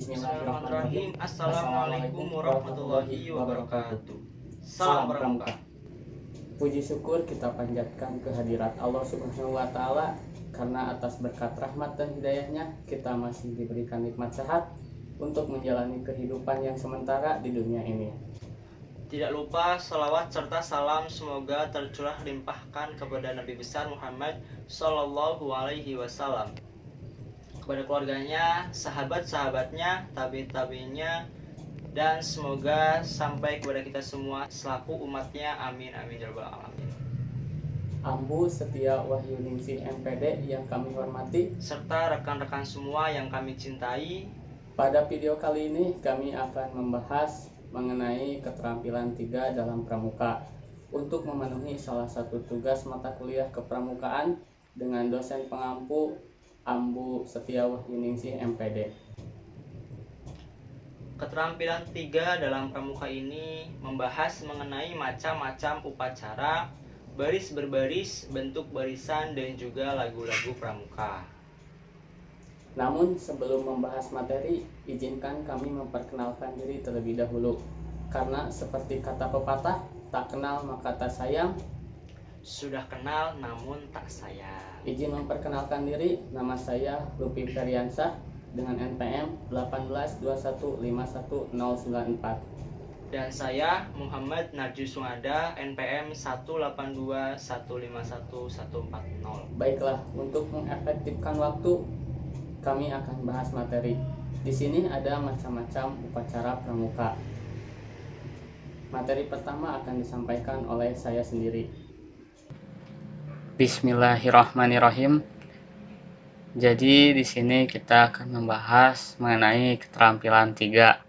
Bismillahirrahmanirrahim. Assalamualaikum warahmatullahi wabarakatuh. Salam pramuka. Puji syukur kita panjatkan kehadirat Allah Subhanahu wa Ta'ala, karena atas berkat rahmat dan hidayahnya kita masih diberikan nikmat sehat untuk menjalani kehidupan yang sementara di dunia ini. Tidak lupa salawat serta salam semoga tercurah limpahkan kepada Nabi besar Muhammad Sallallahu Alaihi Wasallam, kepada keluarganya, sahabat-sahabatnya, tabi'in-tabi'innya, dan semoga sampai kepada kita semua selaku umatnya. Amin amin ya rabbal alamin. Ambu Setia Wahyuningsih MPD yang kami hormati, Serta rekan-rekan semua yang kami cintai. pada video kali ini kami akan membahas mengenai keterampilan 3 dalam pramuka untuk memenuhi salah satu tugas mata kuliah kepramukaan dengan dosen pengampu Ambu Setia Wahyuningsih MPD. Keterampilan 3 dalam pramuka ini membahas mengenai macam-macam upacara, baris berbaris, bentuk barisan, dan juga lagu-lagu pramuka. Namun sebelum membahas materi, izinkan kami memperkenalkan diri terlebih dahulu. Karena seperti kata pepatah, tak kenal maka tak sayang. Sudah kenal namun tak sayang. Izin memperkenalkan diri, nama saya Lupi Feriansah dengan NPM 182151094. Dan saya Muhammad Narju Sungada, NPM 182151140. Baiklah, untuk mengefektifkan waktu, kami akan bahas materi. Di sini ada macam-macam upacara pramuka. Materi pertama akan disampaikan oleh saya sendiri. Bismillahirrahmanirrahim. Jadi di sini kita akan membahas mengenai keterampilan 3,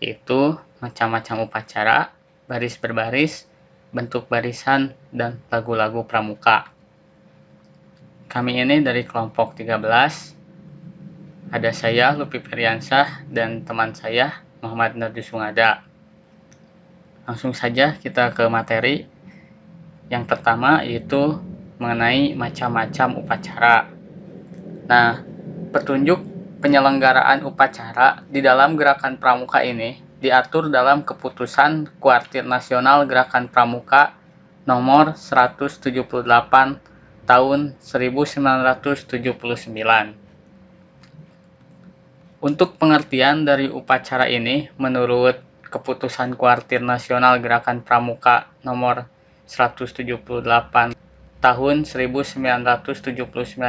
yaitu macam-macam upacara, baris berbaris, bentuk barisan, dan lagu-lagu pramuka. Kami ini dari kelompok 13. Ada saya Lupi Feriansah dan teman saya Muhammad Narju Sungada. Langsung saja kita ke materi. Yang pertama yaitu mengenai macam-macam upacara. Nah, petunjuk penyelenggaraan upacara di dalam gerakan pramuka ini diatur dalam Keputusan Kuartir Nasional Gerakan Pramuka nomor 178 tahun 1979. Untuk pengertian dari upacara ini, menurut Keputusan Kuartir Nasional Gerakan Pramuka nomor 178 tahun 1979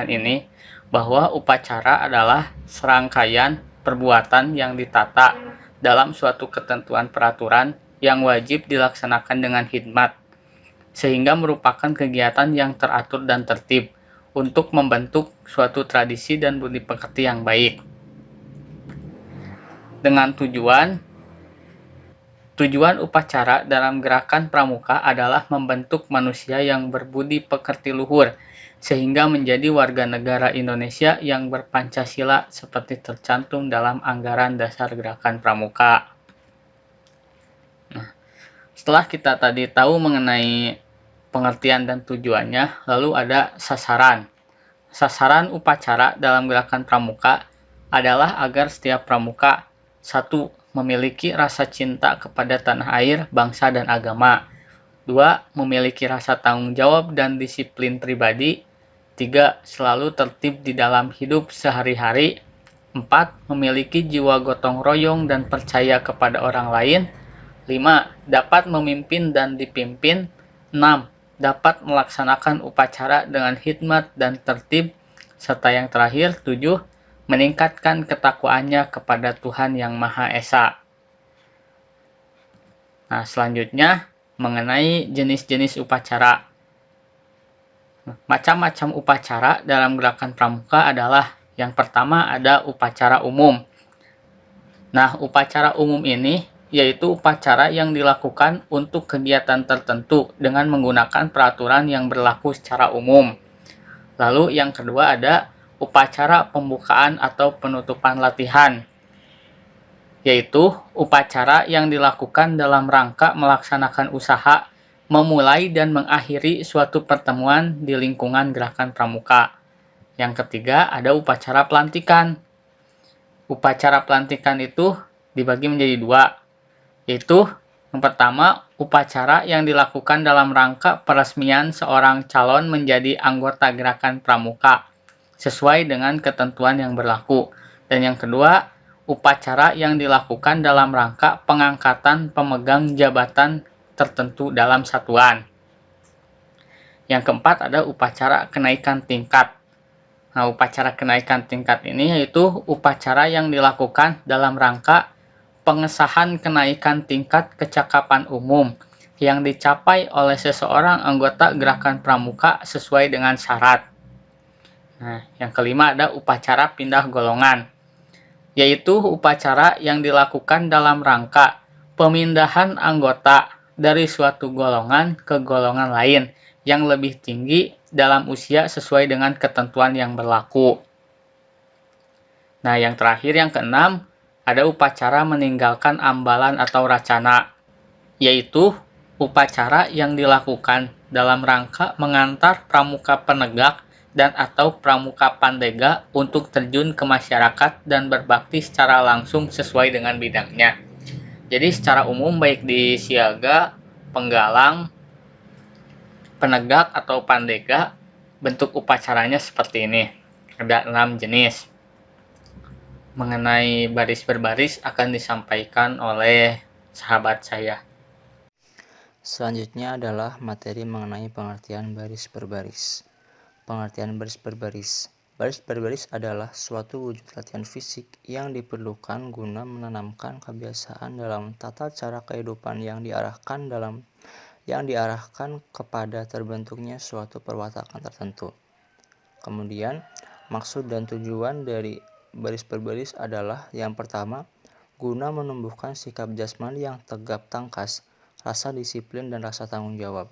ini, bahwa upacara adalah serangkaian perbuatan yang ditata dalam suatu ketentuan peraturan yang wajib dilaksanakan dengan hikmat, sehingga merupakan kegiatan yang teratur dan tertib untuk membentuk suatu tradisi dan budi pekerti yang baik. Dengan Tujuan upacara dalam gerakan pramuka adalah membentuk manusia yang berbudi pekerti luhur, sehingga menjadi warga negara Indonesia yang berpancasila seperti tercantum dalam anggaran dasar gerakan pramuka. Nah, setelah kita tadi tahu mengenai pengertian dan tujuannya, lalu ada sasaran. Sasaran upacara dalam gerakan pramuka adalah agar setiap pramuka 1. Memiliki rasa cinta kepada tanah air, bangsa, dan agama. 2. Memiliki rasa tanggung jawab dan disiplin pribadi. 3. Selalu tertib di dalam hidup sehari-hari. 4. Memiliki jiwa gotong royong dan percaya kepada orang lain. 5. Dapat memimpin dan dipimpin. 6. Dapat melaksanakan upacara dengan hikmat dan tertib. Serta yang terakhir, 7. Meningkatkan ketakwaannya kepada Tuhan Yang Maha Esa. Nah, selanjutnya mengenai jenis-jenis upacara. Macam-macam upacara dalam gerakan pramuka adalah, yang pertama ada upacara umum. Nah, upacara umum ini yaitu upacara yang dilakukan untuk kegiatan tertentu dengan menggunakan peraturan yang berlaku secara umum. Lalu yang kedua ada upacara pembukaan atau penutupan latihan, yaitu upacara yang dilakukan dalam rangka melaksanakan usaha, memulai dan mengakhiri suatu pertemuan di lingkungan gerakan pramuka. Yang ketiga ada upacara pelantikan. Upacara pelantikan itu dibagi menjadi dua, yaitu yang pertama, upacara yang dilakukan dalam rangka peresmian seorang calon menjadi anggota gerakan pramuka sesuai dengan ketentuan yang berlaku. Dan yang kedua, upacara yang dilakukan dalam rangka pengangkatan pemegang jabatan tertentu dalam satuan. Yang keempat ada upacara kenaikan tingkat. Nah, upacara kenaikan tingkat ini yaitu upacara yang dilakukan dalam rangka pengesahan kenaikan tingkat kecakapan umum yang dicapai oleh seseorang anggota gerakan pramuka sesuai dengan syarat. Nah, yang kelima ada upacara pindah golongan, yaitu upacara yang dilakukan dalam rangka pemindahan anggota dari suatu golongan ke golongan lain yang lebih tinggi dalam usia sesuai dengan ketentuan yang berlaku. Nah, yang terakhir yang keenam, ada upacara meninggalkan ambalan atau racana, yaitu upacara yang dilakukan dalam rangka mengantar pramuka penegak dan atau pramuka pandega untuk terjun ke masyarakat dan berbakti secara langsung sesuai dengan bidangnya. Jadi secara umum baik di siaga, penggalang, penegak atau pandega, bentuk upacaranya seperti ini. Ada 6 jenis. Mengenai baris berbaris akan disampaikan oleh sahabat saya. Selanjutnya adalah materi mengenai pengertian baris berbaris. Pengertian baris berbaris. Baris berbaris adalah suatu wujud latihan fisik yang diperlukan guna menanamkan kebiasaan dalam tata cara kehidupan yang diarahkan kepada terbentuknya suatu perwatakan tertentu. Kemudian, maksud dan tujuan dari baris berbaris adalah yang pertama, guna menumbuhkan sikap jasmani yang tegap tangkas, rasa disiplin dan rasa tanggung jawab.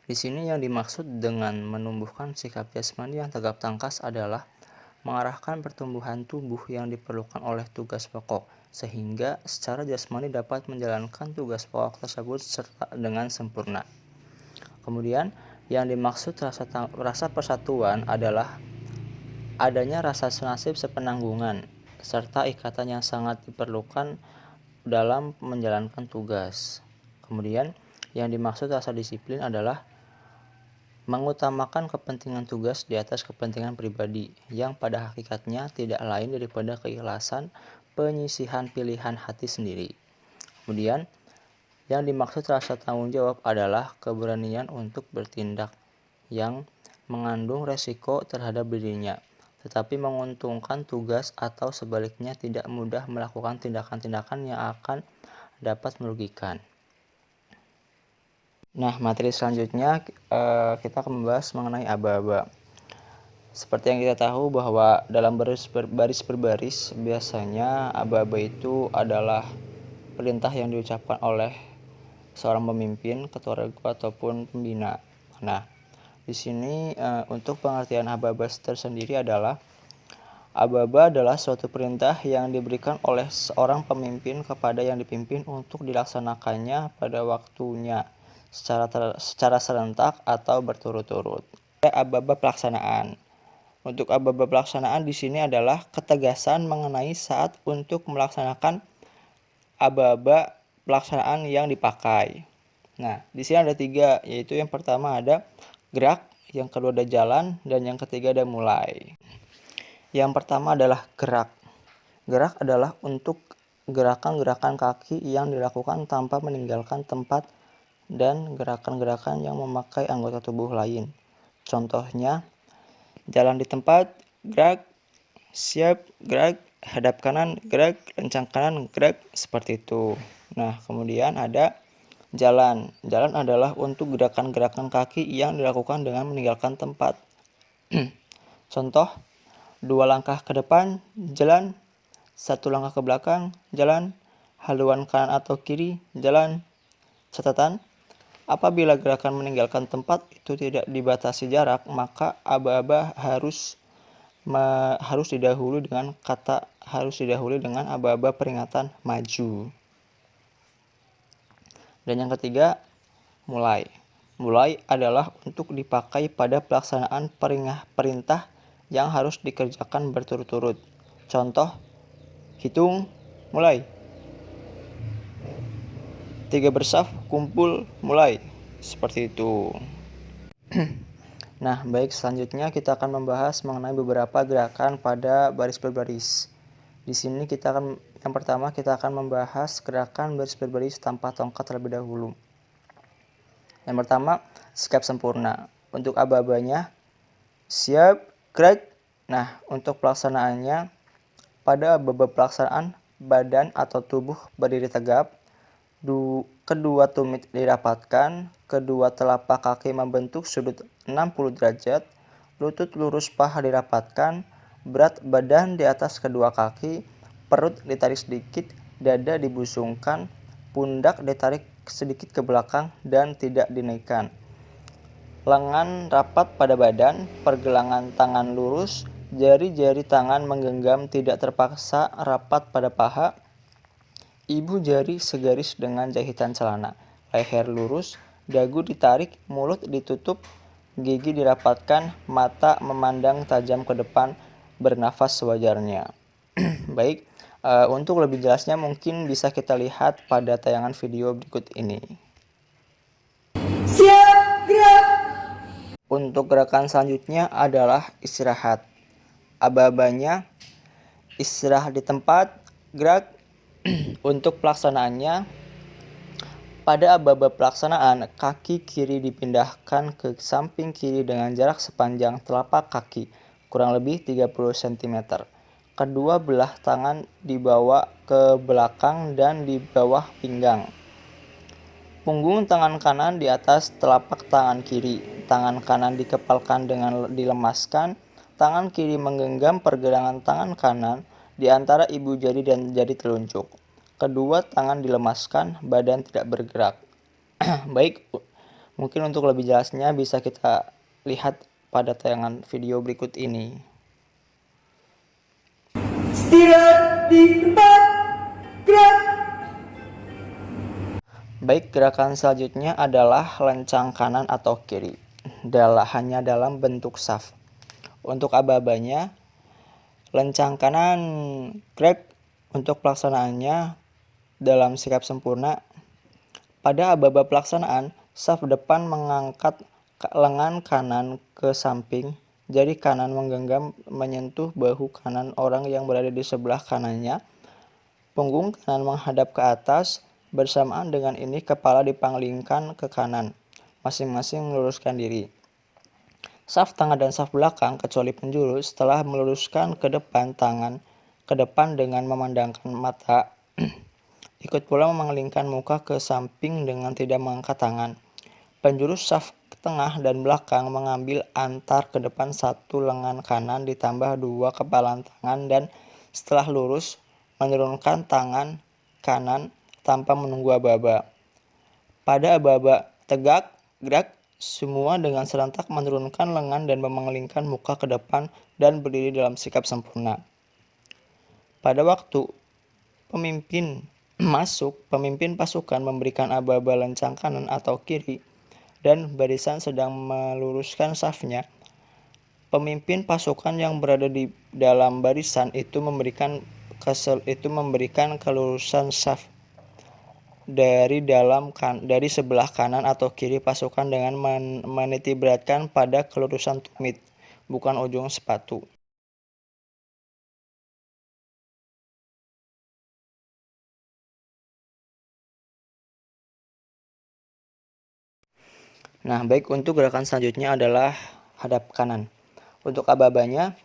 Di sini yang dimaksud dengan menumbuhkan sikap jasmani yang tegap tangkas adalah mengarahkan pertumbuhan tubuh yang diperlukan oleh tugas pokok, sehingga secara jasmani dapat menjalankan tugas pokok tersebut serta dengan sempurna. Kemudian, yang dimaksud rasa persatuan adalah adanya rasa senasib sepenanggungan, serta ikatan yang sangat diperlukan dalam menjalankan tugas. Kemudian, yang dimaksud rasa disiplin adalah mengutamakan kepentingan tugas di atas kepentingan pribadi, yang pada hakikatnya tidak lain daripada keikhlasan penyisihan pilihan hati sendiri. Kemudian, yang dimaksud rasa tanggung jawab adalah keberanian untuk bertindak yang mengandung resiko terhadap dirinya, tetapi menguntungkan tugas atau sebaliknya tidak mudah melakukan tindakan-tindakan yang akan dapat merugikan. Nah, materi selanjutnya kita akan membahas mengenai aba-aba. Seperti yang kita tahu bahwa dalam baris berbaris biasanya aba-aba itu adalah perintah yang diucapkan oleh seorang pemimpin, ketua regu ataupun pembina. Nah, di sini untuk pengertian aba-aba tersendiri adalah aba-aba adalah suatu perintah yang diberikan oleh seorang pemimpin kepada yang dipimpin untuk dilaksanakannya pada waktunya secara serentak atau berturut-turut. Aba-aba pelaksanaan. Untuk aba-aba pelaksanaan di sini adalah ketegasan mengenai saat untuk melaksanakan aba-aba pelaksanaan yang dipakai. Nah, di sini ada 3, yaitu yang pertama ada gerak, yang kedua ada jalan, dan yang ketiga ada mulai. Yang pertama adalah gerak. Gerak adalah untuk gerakan-gerakan kaki yang dilakukan tanpa meninggalkan tempat dan gerakan-gerakan yang memakai anggota tubuh lain. Contohnya, jalan di tempat, gerak, siap, gerak, hadap kanan, gerak, lencang kanan, gerak, seperti itu. Nah, kemudian ada jalan. Jalan adalah untuk gerakan-gerakan kaki yang dilakukan dengan meninggalkan tempat. Contoh, 2 langkah ke depan, jalan, 1 langkah ke belakang, jalan, haluan kanan atau kiri, jalan. Catatan, apabila gerakan meninggalkan tempat itu tidak dibatasi jarak, maka aba-aba harus didahului dengan aba-aba peringatan maju. Dan yang ketiga, mulai. Mulai adalah untuk dipakai pada pelaksanaan perintah yang harus dikerjakan berturut-turut. Contoh, hitung, mulai. 3 bersaf, kumpul, mulai. Seperti itu. Nah, baik, selanjutnya kita akan membahas mengenai beberapa gerakan pada baris berbaris. Di sini yang pertama kita akan membahas gerakan baris berbaris tanpa tongkat terlebih dahulu. Yang pertama, sikap sempurna. Untuk aba-abanya, siap, gerak. Nah, untuk pelaksanaannya, pada aba-aba pelaksanaan, badan atau tubuh berdiri tegap, kedua tumit dirapatkan, kedua telapak kaki membentuk sudut 60 derajat, lutut lurus, paha dirapatkan, berat badan di atas kedua kaki, perut ditarik sedikit, dada dibusungkan, pundak ditarik sedikit ke belakang dan tidak dinaikkan. Lengan rapat pada badan, pergelangan tangan lurus, jari-jari tangan menggenggam tidak terpaksa rapat pada paha, ibu jari segaris dengan jahitan celana, leher lurus, dagu ditarik, mulut ditutup, gigi dirapatkan, mata memandang tajam ke depan, bernafas sewajarnya. Baik, untuk lebih jelasnya mungkin bisa kita lihat pada tayangan video berikut ini. Siap, gerak. Untuk gerakan selanjutnya adalah istirahat. Aba-abanya istirahat di tempat, gerak. Untuk pelaksanaannya, pada aba-aba pelaksanaan, kaki kiri dipindahkan ke samping kiri dengan jarak sepanjang telapak kaki, kurang lebih 30 cm. Kedua belah tangan dibawa ke belakang dan di bawah pinggang. Punggung tangan kanan di atas telapak tangan kiri. Tangan kanan dikepalkan dengan dilemaskan. Tangan kiri menggenggam pergelangan tangan kanan di antara ibu jari dan jari telunjuk. Kedua tangan dilemaskan, badan tidak bergerak. Baik, mungkin untuk lebih jelasnya bisa kita lihat pada tayangan video berikut ini. Istirahat di tempat, gerak. Baik, gerakan selanjutnya adalah lencang kanan atau kiri. Hanya dalam bentuk saf. Untuk aba-abanya, lencang kanan, gerak. Untuk pelaksanaannya dalam sikap sempurna. Pada aba-aba pelaksanaan, saf depan mengangkat lengan kanan ke samping, jari kanan menggenggam menyentuh bahu kanan orang yang berada di sebelah kanannya, punggung kanan menghadap ke atas, bersamaan dengan ini kepala dipanglingkan ke kanan, masing-masing meluruskan diri. Saf tengah dan saf belakang kecuali penjuru setelah meluruskan ke depan tangan ke depan dengan memandangkan mata, ikut pula memalingkan muka ke samping dengan tidak mengangkat tangan. Penjuru saf tengah dan belakang mengambil antar ke depan satu lengan kanan ditambah 2 kepalan tangan dan setelah lurus menurunkan tangan kanan tanpa menunggu aba-aba. Pada aba-aba tegak, gerak, semua dengan serentak menurunkan lengan dan memalingkan muka ke depan dan berdiri dalam sikap sempurna. Pada waktu pemimpin pasukan memberikan aba-aba lencang kanan atau kiri dan barisan sedang meluruskan safnya. Pemimpin pasukan yang berada di dalam barisan itu memberikan kelurusan saf dari sebelah kanan atau kiri pasukan dengan menitikberatkan pada kelurusan tumit, bukan ujung sepatu. Nah, baik, untuk gerakan selanjutnya adalah hadap kanan. Untuk aba-abanya,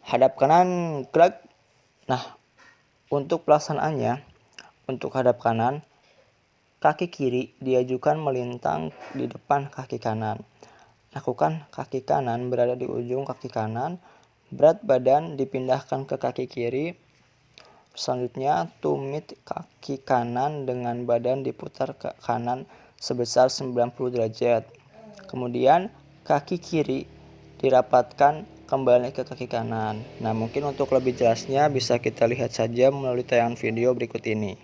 hadap kanan, gerak. Nah, untuk pelaksanaannya, untuk hadap kanan, kaki kiri diajukan melintang di depan kaki kanan. Lakukan kaki kanan berada di ujung kaki kanan, berat badan dipindahkan ke kaki kiri. Selanjutnya, tumit kaki kanan dengan badan diputar ke kanan sebesar 90 derajat. Kemudian kaki kiri dirapatkan kembali ke kaki kanan. Nah, mungkin untuk lebih jelasnya bisa kita lihat saja melalui tayangan video berikut ini.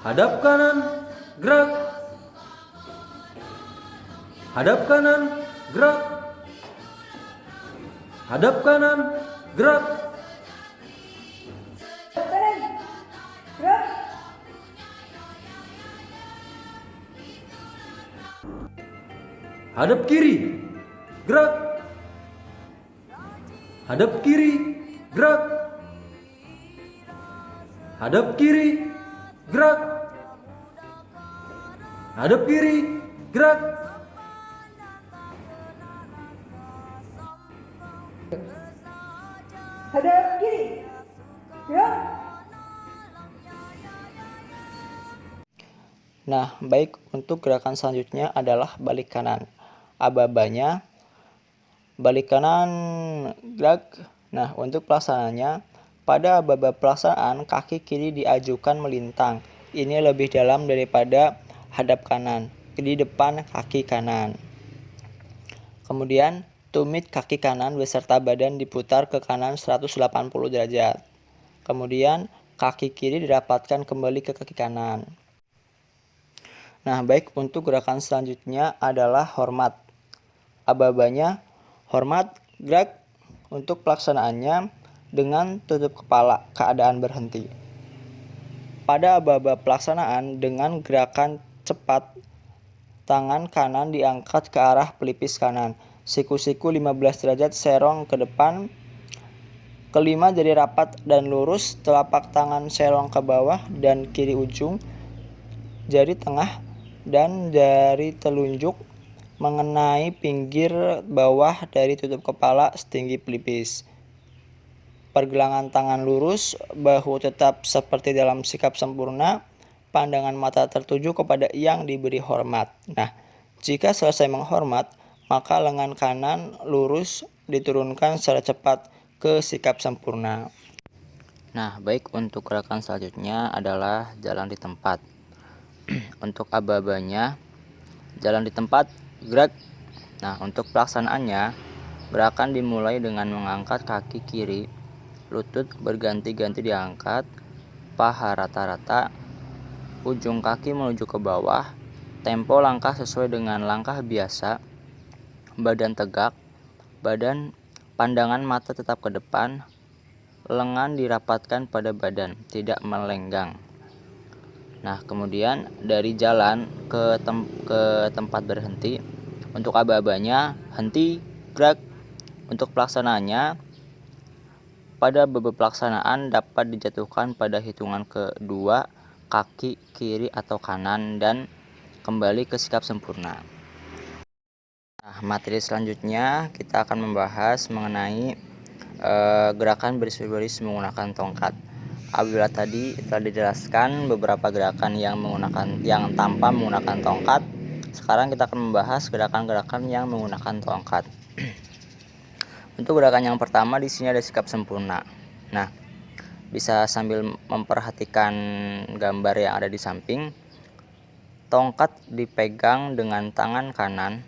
Hadap kanan, gerak. Hadap kanan, gerak. Hadap kanan, gerak. Hadap kiri. Gerak. Hadap kiri. Gerak. Hadap kiri. Gerak. Hadap kiri. Gerak. Hadap kiri. Gerak. Nah, baik, untuk gerakan selanjutnya adalah balik kanan. Aba-abanya balik kanan, gerak. Nah, untuk pelaksanaannya, pada aba-aba pelaksanaan kaki kiri diajukan melintang. Ini lebih dalam daripada hadap kanan, di depan kaki kanan. Kemudian, tumit kaki kanan beserta badan diputar ke kanan 180 derajat. Kemudian, kaki kiri dirapatkan kembali ke kaki kanan. Nah, baik, untuk gerakan selanjutnya adalah hormat. Aba-abanya hormat, gerak. Untuk pelaksanaannya dengan tutup kepala, keadaan berhenti. Pada aba-aba pelaksanaan dengan gerakan cepat, tangan kanan diangkat ke arah pelipis kanan. Siku-siku 15 derajat serong ke depan. Kelima jari rapat dan lurus, telapak tangan serong ke bawah dan kiri ujung jari tengah dan jari telunjuk mengenai pinggir bawah dari tutup kepala setinggi pelipis. Pergelangan tangan lurus, bahu tetap seperti dalam sikap sempurna, pandangan mata tertuju kepada yang diberi hormat. Nah, jika selesai menghormat, maka lengan kanan lurus diturunkan secara cepat ke sikap sempurna. Nah, baik, untuk gerakan selanjutnya adalah jalan di tempat. Untuk aba-abanya jalan di tempat, gerak. Nah, untuk pelaksanaannya gerakan dimulai dengan mengangkat kaki kiri, lutut berganti-ganti diangkat, paha rata-rata, ujung kaki menuju ke bawah, tempo langkah sesuai dengan langkah biasa, badan tegak, pandangan mata tetap ke depan, lengan dirapatkan pada badan, tidak melenggang. Nah, kemudian dari jalan ke tempat berhenti. Untuk aba-abanya henti, gerak. Untuk pelaksanaannya, pada beberapa pelaksanaan dapat dijatuhkan pada hitungan kedua, kaki kiri atau kanan, dan kembali ke sikap sempurna. Nah, materi selanjutnya kita akan membahas mengenai gerakan baris-baris menggunakan tongkat. Apabila tadi telah dijelaskan beberapa gerakan yang tanpa menggunakan tongkat, sekarang kita akan membahas gerakan-gerakan yang menggunakan tongkat. Untuk gerakan yang pertama di sini ada sikap sempurna. Nah, bisa sambil memperhatikan gambar yang ada di samping. Tongkat dipegang dengan tangan kanan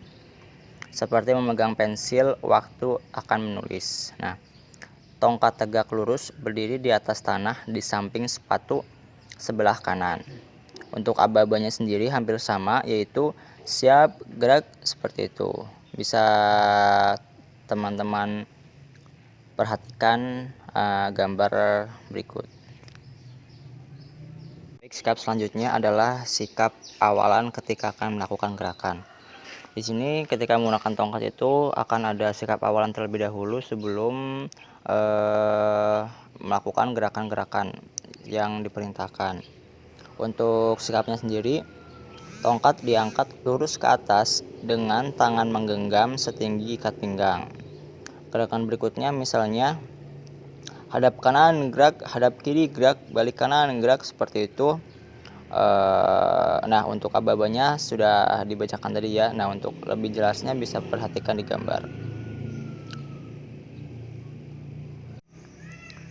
seperti memegang pensil waktu akan menulis. Nah, tongkat tegak lurus berdiri di atas tanah di samping sepatu sebelah kanan. Untuk aba-abanya sendiri hampir sama, yaitu siap, gerak, seperti itu. Bisa teman-teman perhatikan gambar berikut. Sikap selanjutnya adalah sikap awalan ketika akan melakukan gerakan. Di sini ketika menggunakan tongkat itu akan ada sikap awalan terlebih dahulu sebelum melakukan gerakan-gerakan yang diperintahkan. Untuk sikapnya sendiri, tongkat diangkat lurus ke atas dengan tangan menggenggam setinggi ikat pinggang. Gerakan berikutnya misalnya hadap kanan gerak, hadap kiri gerak, balik kanan gerak, seperti itu. Nah, untuk aba-abanya sudah dibacakan tadi ya. Nah, untuk lebih jelasnya bisa perhatikan di gambar.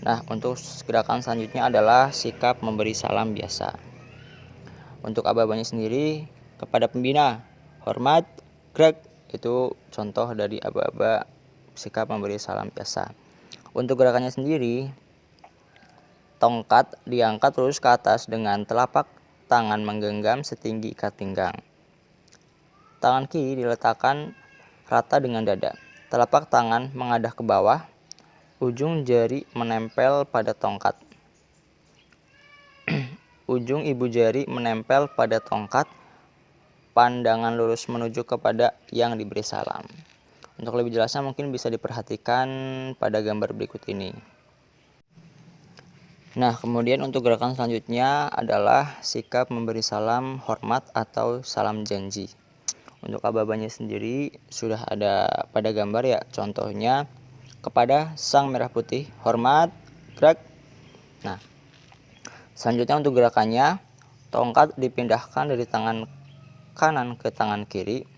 Nah, untuk gerakan selanjutnya adalah sikap memberi salam biasa. Untuk aba-abanya sendiri kepada pembina, hormat, gerak. Itu contoh dari aba-aba sikap memberi salam biasa. Untuk gerakannya sendiri, tongkat diangkat lurus ke atas dengan telapak tangan menggenggam setinggi ikat pinggang. Tangan kiri diletakkan rata dengan dada. Telapak tangan mengadah ke bawah. Ujung jari menempel pada tongkat. Ujung ibu jari menempel pada tongkat. pandangan lurus menuju kepada yang diberi salam. Untuk lebih jelasnya mungkin bisa diperhatikan pada gambar berikut ini. Nah, kemudian untuk gerakan selanjutnya adalah sikap memberi salam hormat atau salam janji. Untuk aba-abanya sendiri sudah ada pada gambar ya, contohnya kepada sang merah putih, hormat, gerak. Nah, selanjutnya untuk gerakannya, tongkat dipindahkan dari tangan kanan ke tangan kiri,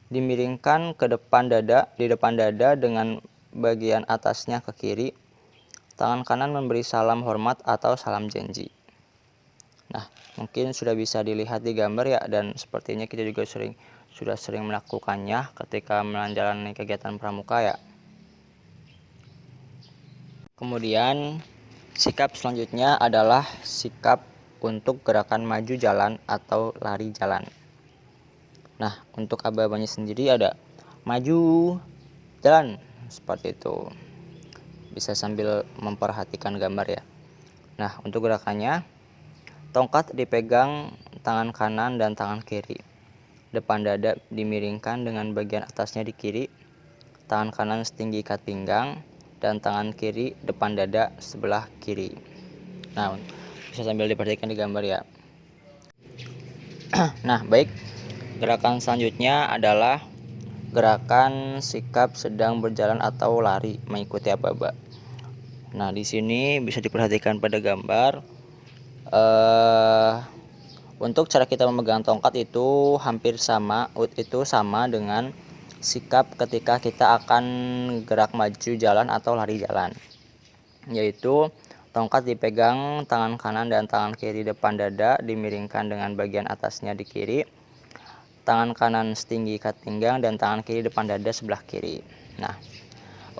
dimiringkan ke depan dada, di depan dada dengan bagian atasnya ke kiri. Tangan kanan memberi salam hormat atau salam janji. Nah, mungkin sudah bisa dilihat di gambar ya, dan sepertinya kita juga sudah sering melakukannya ketika menjalani kegiatan pramuka ya. Kemudian sikap selanjutnya adalah sikap untuk gerakan maju jalan atau lari jalan. Nah, untuk aba-abanya sendiri ada maju jalan seperti itu. Bisa sambil memperhatikan gambar ya. Nah, untuk gerakannya, tongkat dipegang tangan kanan dan tangan kiri. Depan dada dimiringkan dengan bagian atasnya di kiri. Tangan kanan setinggi ikat pinggang dan tangan kiri depan dada sebelah kiri. Nah, bisa sambil diperhatikan di gambar ya. Nah, baik. Gerakan selanjutnya adalah gerakan sikap sedang berjalan atau lari mengikuti aba-aba. Nah, di sini bisa diperhatikan pada gambar. Untuk cara kita memegang tongkat itu hampir sama, dengan sikap ketika kita akan gerak maju jalan atau lari jalan. Yaitu tongkat dipegang tangan kanan dan tangan kiri depan dada, dimiringkan dengan bagian atasnya di kiri. Tangan kanan setinggi ikat pinggang dan tangan kiri depan dada sebelah kiri. Nah,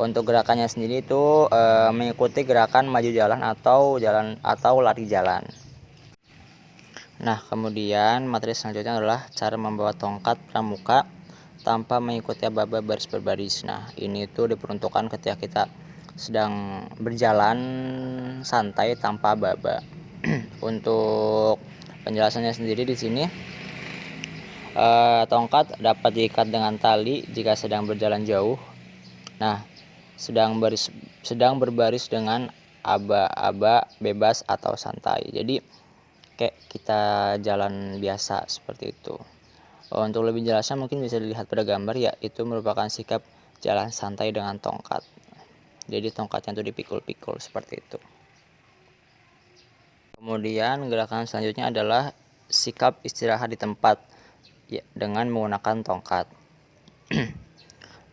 untuk gerakannya sendiri itu mengikuti gerakan maju jalan atau lari jalan. Nah, kemudian materi selanjutnya adalah cara membawa tongkat pramuka tanpa mengikuti aba-aba baris berbaris. Nah, ini itu diperuntukkan ketika kita sedang berjalan santai tanpa aba-aba. Untuk penjelasannya sendiri di sini, tongkat dapat diikat dengan tali jika sedang berjalan jauh. Nah, sedang berbaris dengan aba-aba bebas atau santai. Jadi kayak kita jalan biasa seperti itu. Untuk lebih jelasnya mungkin bisa dilihat pada gambar ya, itu merupakan sikap jalan santai dengan tongkat. Jadi tongkatnya itu dipikul-pikul seperti itu. Kemudian gerakan selanjutnya adalah sikap istirahat di tempat ya, dengan menggunakan tongkat.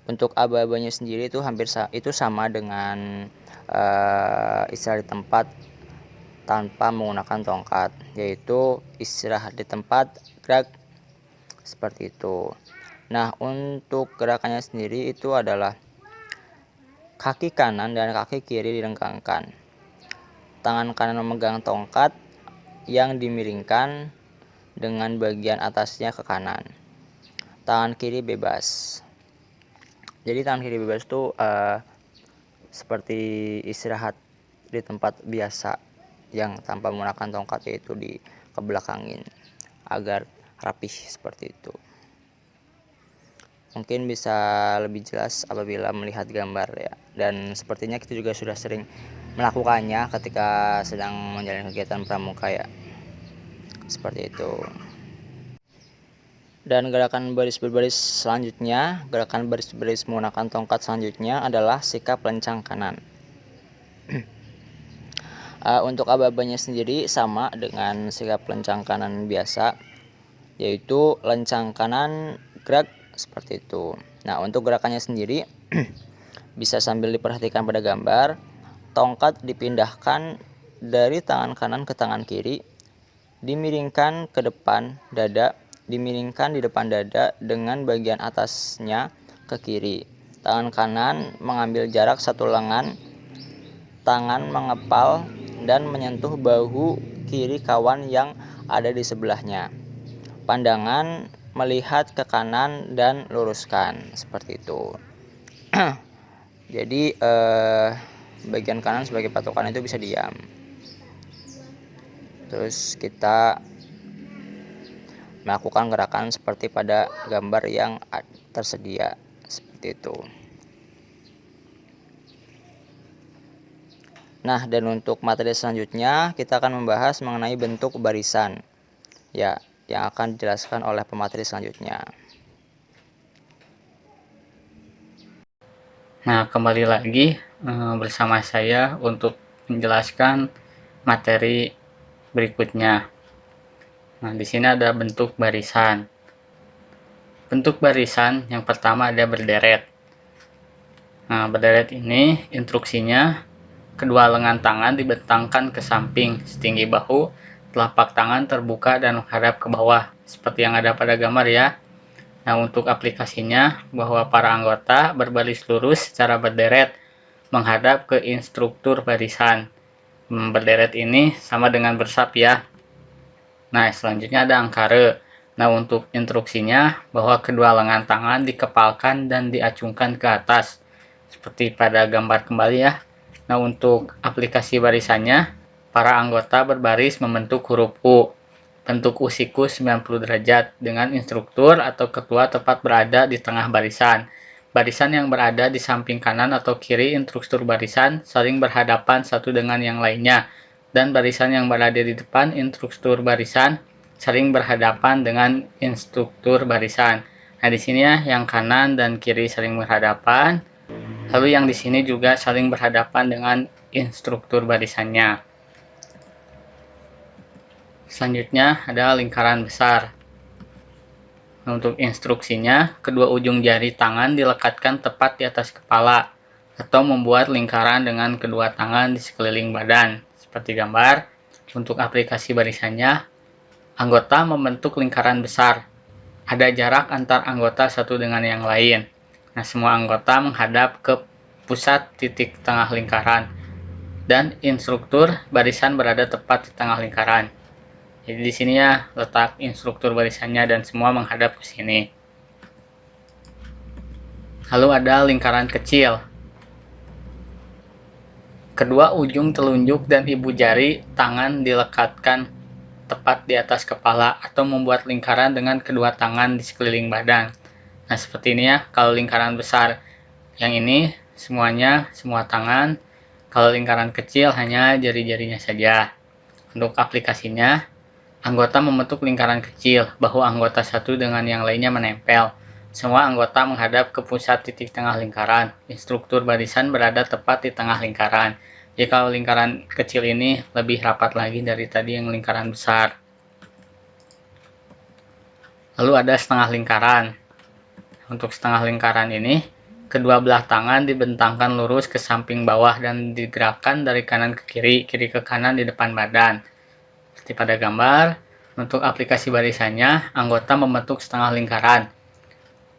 Untuk aba-abanya sendiri itu itu sama dengan istirahat di tempat tanpa menggunakan tongkat, yaitu istirahat di tempat, gerak seperti itu. Nah, untuk gerakannya sendiri itu adalah kaki kanan dan kaki kiri direnggangkan. Tangan kanan memegang tongkat yang dimiringkan dengan bagian atasnya ke kanan. Tangan kiri bebas. Jadi tangan kiri bebas itu seperti istirahat di tempat biasa yang tanpa menggunakan tongkat, yaitu dikebelakangin agar rapih seperti itu. Mungkin bisa lebih jelas apabila melihat gambar ya, dan sepertinya kita juga sudah sering melakukannya ketika sedang menjalani kegiatan pramuka ya, seperti itu. Dan gerakan baris berbaris selanjutnya, gerakan baris berbaris menggunakan tongkat selanjutnya adalah sikap lencang kanan. Untuk aba-abanya sendiri sama dengan sikap lencang kanan biasa, yaitu lencang kanan, gerak seperti itu. Nah, untuk gerakannya sendiri bisa sambil diperhatikan pada gambar. Tongkat dipindahkan dari tangan kanan ke tangan kiri, dimiringkan ke depan dada, dimiringkan di depan dada dengan bagian atasnya ke kiri. Tangan kanan mengambil jarak satu lengan, tangan mengepal dan menyentuh bahu kiri kawan yang ada di sebelahnya. Pandangan melihat ke kanan dan luruskan seperti itu. Jadi bagian kanan sebagai patokan itu bisa diam. Terus kita melakukan gerakan seperti pada gambar yang tersedia seperti itu. Nah, dan untuk materi selanjutnya kita akan membahas mengenai bentuk barisan ya, yang akan dijelaskan oleh pemateri selanjutnya. Nah, kembali lagi bersama saya untuk menjelaskan materi berikutnya. Nah, di sini ada bentuk barisan. Bentuk barisan yang pertama ada berderet. Nah, berderet ini instruksinya kedua lengan tangan dibentangkan ke samping setinggi bahu, telapak tangan terbuka dan menghadap ke bawah, seperti yang ada pada gambar ya. Nah, untuk aplikasinya bahwa para anggota berbaris lurus secara berderet menghadap ke instruktur barisan. Berderet ini sama dengan bersab ya. Nah, selanjutnya ada angkara. Nah, untuk instruksinya bahwa kedua lengan tangan dikepalkan dan diacungkan ke atas, seperti pada gambar kembali ya. Nah, untuk aplikasi barisannya, para anggota berbaris membentuk huruf U. Bentuk U siku 90 derajat dengan instruktur atau ketua tepat berada di tengah barisan. Barisan yang berada di samping kanan atau kiri instruktur barisan saling berhadapan satu dengan yang lainnya. Dan barisan yang berada di depan instruktur barisan saling berhadapan dengan instruktur barisan. Nah, di sini ya yang kanan dan kiri saling berhadapan. Lalu yang di sini juga saling berhadapan dengan instruktur barisannya. Selanjutnya ada lingkaran besar. Untuk instruksinya, kedua ujung jari tangan dilekatkan tepat di atas kepala atau membuat lingkaran dengan kedua tangan di sekeliling badan. Seperti gambar, untuk aplikasi barisannya, anggota membentuk lingkaran besar. Ada jarak antar anggota satu dengan yang lain. Nah, semua anggota menghadap ke pusat titik tengah lingkaran. Dan instruktur barisan berada tepat di tengah lingkaran. Jadi di sini ya letak instruktur barisannya dan semua menghadap ke sini. Lalu ada lingkaran kecil. Kedua ujung telunjuk dan ibu jari tangan dilekatkan tepat di atas kepala atau membuat lingkaran dengan kedua tangan di sekeliling badan. Nah, seperti ini ya kalau lingkaran besar. Yang ini semuanya semua tangan. Kalau lingkaran kecil hanya jari-jarinya saja. Untuk aplikasinya, anggota membentuk lingkaran kecil, bahu anggota satu dengan yang lainnya menempel. Semua anggota menghadap ke pusat titik tengah lingkaran. Instruktur barisan berada tepat di tengah lingkaran. Jadi kalau lingkaran kecil ini lebih rapat lagi dari tadi yang lingkaran besar. Lalu ada setengah lingkaran. Untuk setengah lingkaran ini, kedua belah tangan dibentangkan lurus ke samping bawah dan digerakkan dari kanan ke kiri, kiri ke kanan di depan badan. Seperti pada gambar, untuk aplikasi barisannya, anggota membentuk setengah lingkaran.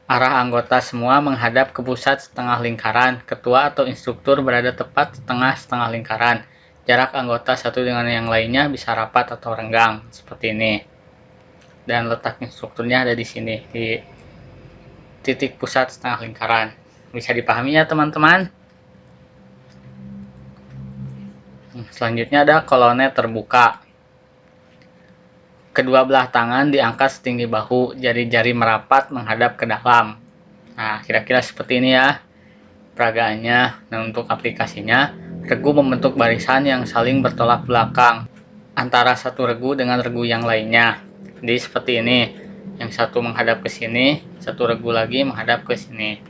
Arah anggota semua menghadap ke pusat setengah lingkaran. Ketua atau instruktur berada tepat di tengah setengah lingkaran. Jarak anggota satu dengan yang lainnya bisa rapat atau renggang, seperti ini. Dan letak instrukturnya ada di sini, di titik pusat setengah lingkaran. Bisa dipahami ya teman-teman? Selanjutnya ada kolonel terbuka. Kedua belah tangan diangkat setinggi bahu, jari-jari merapat menghadap ke dalam. Nah, kira-kira seperti ini ya peragaannya. Dan untuk aplikasinya, regu membentuk barisan yang saling bertolak belakang antara satu regu dengan regu yang lainnya. Jadi seperti ini, yang satu menghadap ke sini, satu regu lagi menghadap ke sini.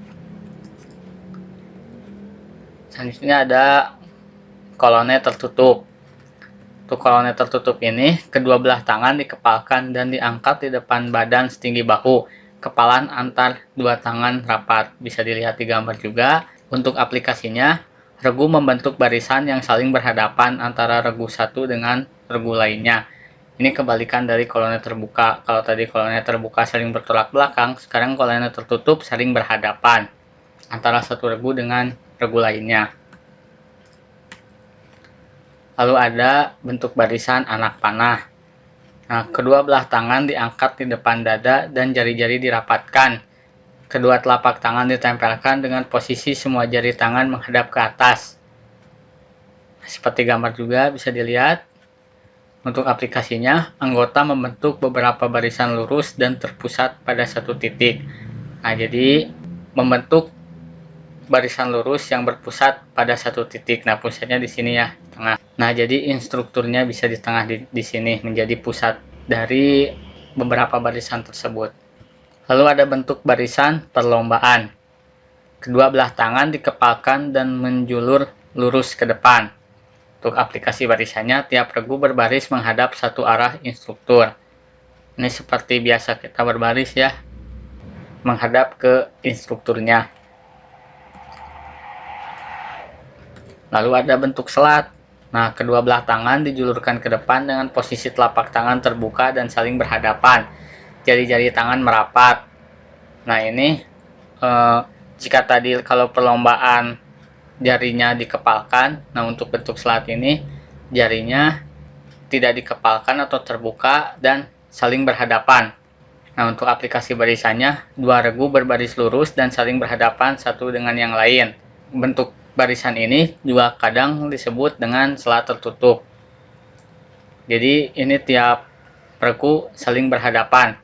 Selanjutnya ada kolonel tertutup. Untuk kolonel tertutup ini, kedua belah tangan dikepalkan dan diangkat di depan badan setinggi bahu. Kepalan antar dua tangan rapat. Bisa dilihat di gambar juga. Untuk aplikasinya, regu membentuk barisan yang saling berhadapan antara regu satu dengan regu lainnya. Ini kebalikan dari kolonel terbuka. Kalau tadi kolonel terbuka saling bertolak belakang, sekarang kolonel tertutup saling berhadapan antara satu regu dengan regu lainnya. Lalu ada bentuk barisan anak panah. Nah, kedua belah tangan diangkat di depan dada dan jari-jari dirapatkan. Kedua telapak tangan ditempelkan dengan posisi semua jari tangan menghadap ke atas. Seperti gambar juga bisa dilihat. Untuk aplikasinya, anggota membentuk beberapa barisan lurus dan terpusat pada satu titik. Nah, jadi membentuk barisan lurus yang berpusat pada satu titik. Nah, pusatnya di sini ya, tengah. Nah, jadi instrukturnya bisa di tengah di sini menjadi pusat dari beberapa barisan tersebut. Lalu ada bentuk barisan perlombaan. Kedua belah tangan dikepalkan dan menjulur lurus ke depan. Untuk aplikasi barisannya, tiap regu berbaris menghadap satu arah instruktur. Ini seperti biasa kita berbaris ya, menghadap ke instrukturnya. Lalu ada bentuk selat. Nah, kedua belah tangan dijulurkan ke depan dengan posisi telapak tangan terbuka dan saling berhadapan. Jari-jari tangan merapat. Nah, ini jika tadi kalau perlombaan jarinya dikepalkan, nah untuk bentuk selat ini jarinya tidak dikepalkan atau terbuka dan saling berhadapan. Nah, untuk aplikasi barisannya, dua regu berbaris lurus dan saling berhadapan satu dengan yang lain. Bentuk barisan ini juga kadang disebut dengan selat tertutup. Jadi ini tiap regu saling berhadapan.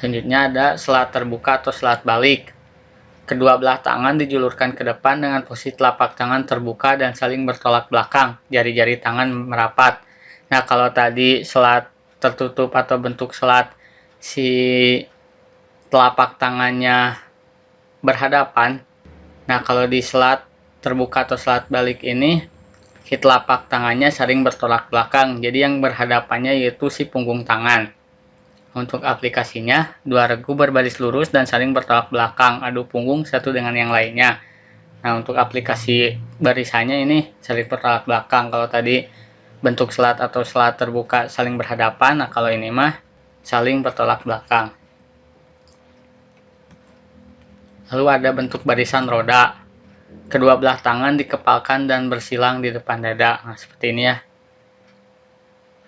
Selanjutnya ada selat terbuka atau selat balik. Kedua belah tangan dijulurkan ke depan dengan posisi telapak tangan terbuka dan saling bertolak belakang. Jari-jari tangan merapat. Nah, kalau tadi selat tertutup atau bentuk selat si telapak tangannya berhadapan. Nah, kalau di selat terbuka atau selat balik ini, si telapak tangannya saling bertolak belakang. Jadi yang berhadapannya yaitu si punggung tangan. Untuk aplikasinya, dua regu berbaris lurus dan saling bertolak belakang, adu punggung satu dengan yang lainnya. Nah, untuk aplikasi barisannya ini saling bertolak belakang. Kalau tadi bentuk selat atau selat terbuka saling berhadapan, nah kalau ini mah saling bertolak belakang. Lalu ada bentuk barisan roda. Kedua belah tangan dikepalkan dan bersilang di depan dada. Nah, seperti ini ya.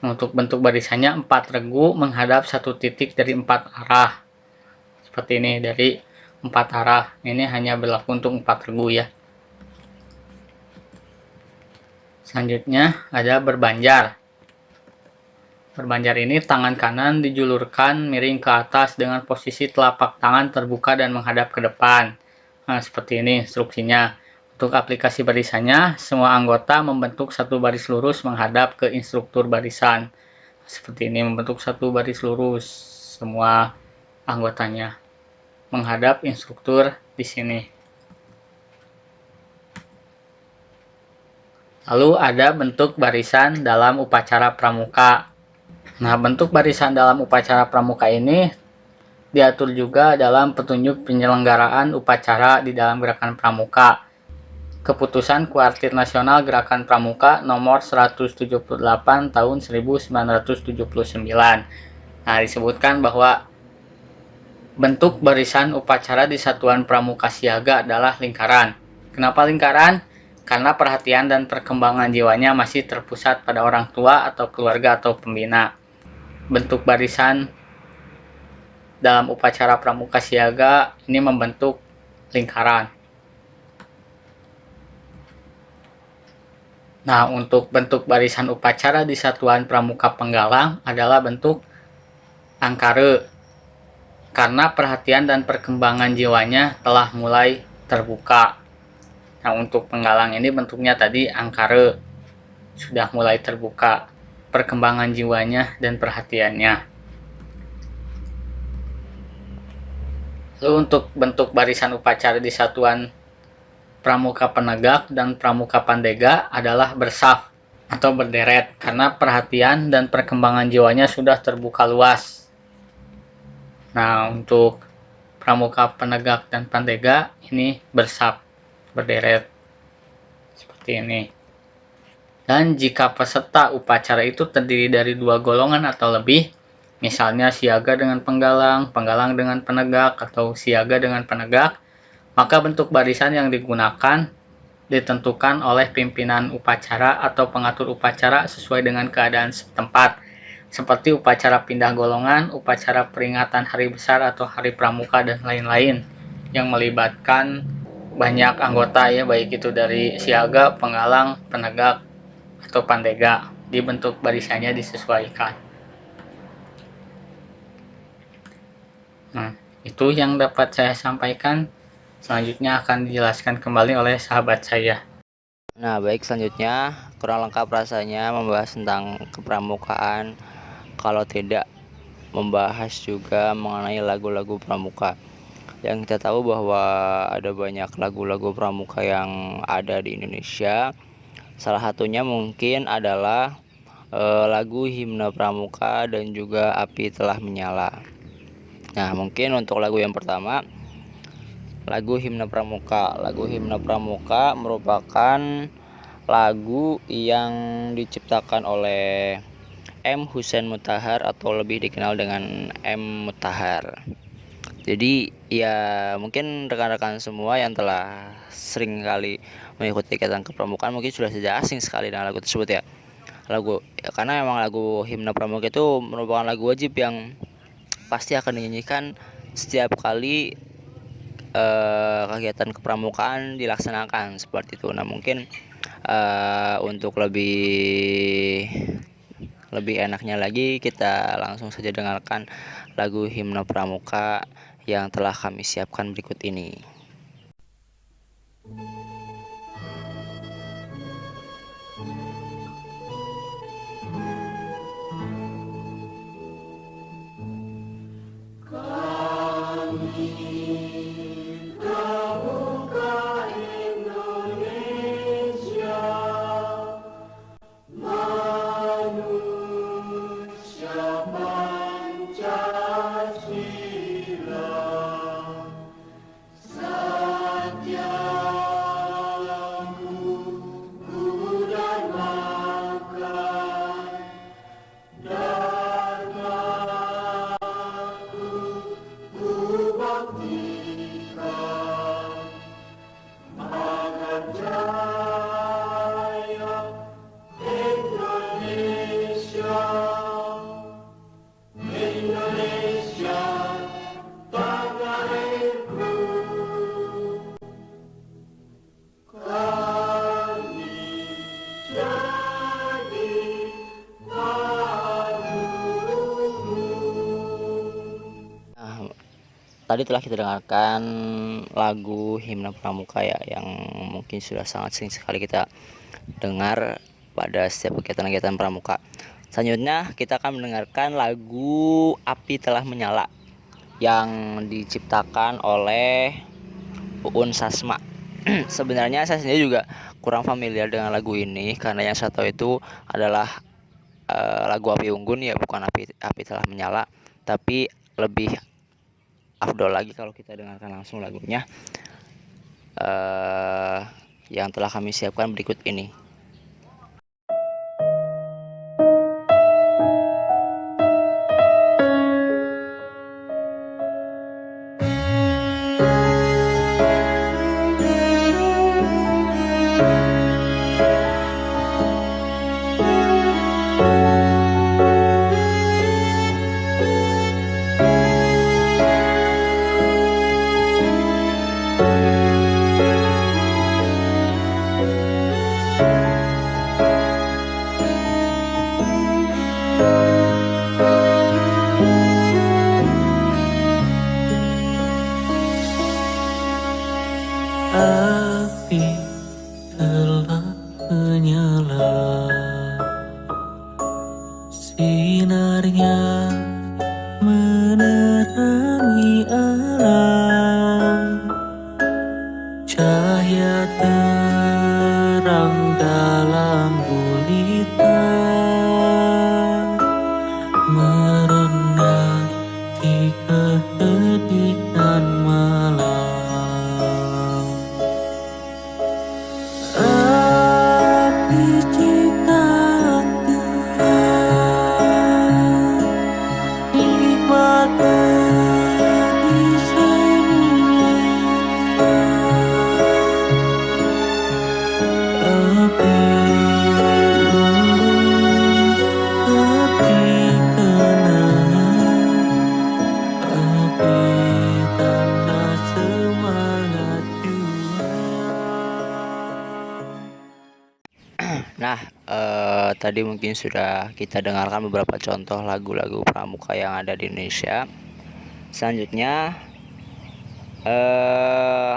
Untuk bentuk barisannya 4 regu menghadap satu titik dari 4 arah. Seperti ini dari 4 arah. Ini hanya berlaku untuk 4 regu ya. Selanjutnya ada berbanjar. Berbanjar ini tangan kanan dijulurkan miring ke atas dengan posisi telapak tangan terbuka dan menghadap ke depan. Nah, seperti ini instruksinya. Untuk aplikasi barisannya, semua anggota membentuk satu baris lurus menghadap ke instruktur barisan. Seperti ini, membentuk satu baris lurus semua anggotanya menghadap instruktur di sini. Lalu ada bentuk barisan dalam upacara pramuka. Nah, bentuk barisan dalam upacara pramuka ini diatur juga dalam petunjuk penyelenggaraan upacara di dalam gerakan pramuka. Keputusan Kuartir Nasional Gerakan Pramuka nomor 178 tahun 1979. Nah, disebutkan bahwa bentuk barisan upacara di Satuan Pramuka Siaga adalah lingkaran. Kenapa lingkaran? Karena perhatian dan perkembangan jiwanya masih terpusat pada orang tua atau keluarga atau pembina. Bentuk barisan dalam upacara pramuka siaga ini membentuk lingkaran. Nah, untuk bentuk barisan upacara di Satuan Pramuka Penggalang adalah bentuk angkare. Karena perhatian dan perkembangan jiwanya telah mulai terbuka. Nah, untuk penggalang ini bentuknya tadi angkare. Sudah mulai terbuka perkembangan jiwanya dan perhatiannya. Lalu untuk bentuk barisan upacara di Satuan Pramuka Penegak dan Pramuka Pandega adalah bersaf atau berderet karena perhatian dan perkembangan jiwanya sudah terbuka luas. Nah, untuk Pramuka Penegak dan Pandega ini bersaf, berderet seperti ini. Dan jika peserta upacara itu terdiri dari 2 golongan atau lebih, misalnya siaga dengan penggalang, penggalang dengan penegak, atau siaga dengan penegak, maka bentuk barisan yang digunakan ditentukan oleh pimpinan upacara atau pengatur upacara sesuai dengan keadaan setempat, seperti upacara pindah golongan, upacara peringatan hari besar atau hari pramuka, dan lain-lain yang melibatkan banyak anggota ya, baik itu dari siaga, penggalang, penegak, atau pandega. Dibentuk barisannya disesuaikan. Nah, itu yang dapat saya sampaikan. Selanjutnya akan dijelaskan kembali oleh sahabat saya. Nah, baik, selanjutnya kurang lengkap rasanya membahas tentang kepramukaan kalau tidak membahas juga mengenai lagu-lagu pramuka. Yang kita tahu bahwa ada banyak lagu-lagu pramuka yang ada di Indonesia. Salah satunya mungkin adalah lagu Himne Pramuka dan juga Api Telah Menyala. Nah, mungkin untuk lagu yang pertama, lagu Himne Pramuka. Lagu Himne Pramuka merupakan lagu yang diciptakan oleh M. Husein Mutahar atau lebih dikenal dengan M. Mutahar. Jadi ya mungkin rekan-rekan semua yang telah sering kali mengikuti kegiatan kepramukaan mungkin sudah tidak asing sekali dengan lagu tersebut ya. Karena memang lagu Himne Pramuka itu merupakan lagu wajib yang pasti akan dinyanyikan setiap kali kegiatan kepramukaan dilaksanakan seperti itu. Nah, mungkin untuk lebih enaknya lagi kita langsung saja dengarkan lagu Himne Pramuka yang telah kami siapkan berikut ini. Tadi telah kita dengarkan lagu Himne Pramuka ya, yang mungkin sudah sangat sering sekali kita dengar pada setiap kegiatan-kegiatan pramuka. Selanjutnya kita akan mendengarkan lagu Api Telah Menyala yang diciptakan oleh Uun Sasma. Sebenarnya saya sendiri juga kurang familiar dengan lagu ini karena yang saya tahu itu adalah lagu Api Unggun ya, bukan Api Telah Menyala, tapi lebih afdol lagi kalau kita dengarkan langsung lagunya yang telah kami siapkan berikut ini. Api telah menyala, sinarnya menerangi alam, cahaya terang dalam gulita, merendah di kehediran malam. Nah, tadi mungkin sudah kita dengarkan beberapa contoh lagu-lagu pramuka yang ada di Indonesia. Selanjutnya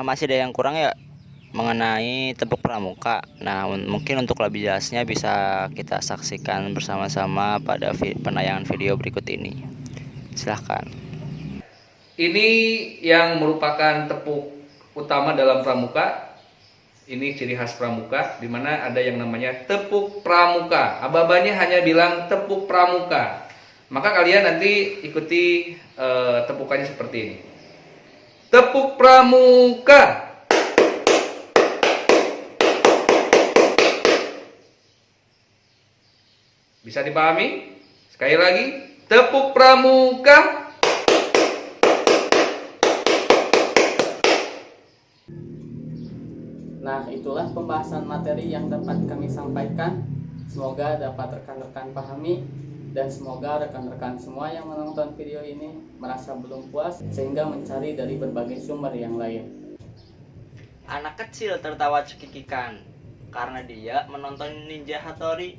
masih ada yang kurang ya mengenai tepuk pramuka. Nah, mungkin untuk lebih jelasnya bisa kita saksikan bersama-sama pada penayangan video berikut ini. Silahkan. Ini yang merupakan tepuk utama dalam pramuka. Ini ciri khas pramuka, di mana ada yang namanya tepuk pramuka. Aba-abanya hanya bilang tepuk pramuka. Maka kalian nanti ikuti tepukannya seperti ini. Tepuk pramuka. Bisa dipahami? Sekali lagi, tepuk pramuka. Nah, itulah pembahasan materi yang dapat kami sampaikan. Semoga dapat rekan-rekan pahami, dan semoga rekan-rekan semua yang menonton video ini merasa belum puas sehingga mencari dari berbagai sumber yang lain. Anak kecil tertawa cekikikan karena dia menonton Ninja Hattori.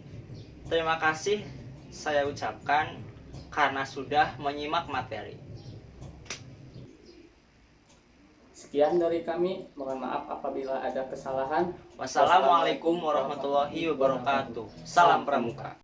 Terima kasih saya ucapkan karena sudah menyimak materi. Sekian dari kami, mohon maaf apabila ada kesalahan. Wassalamualaikum warahmatullahi wabarakatuh. Salam Pramuka.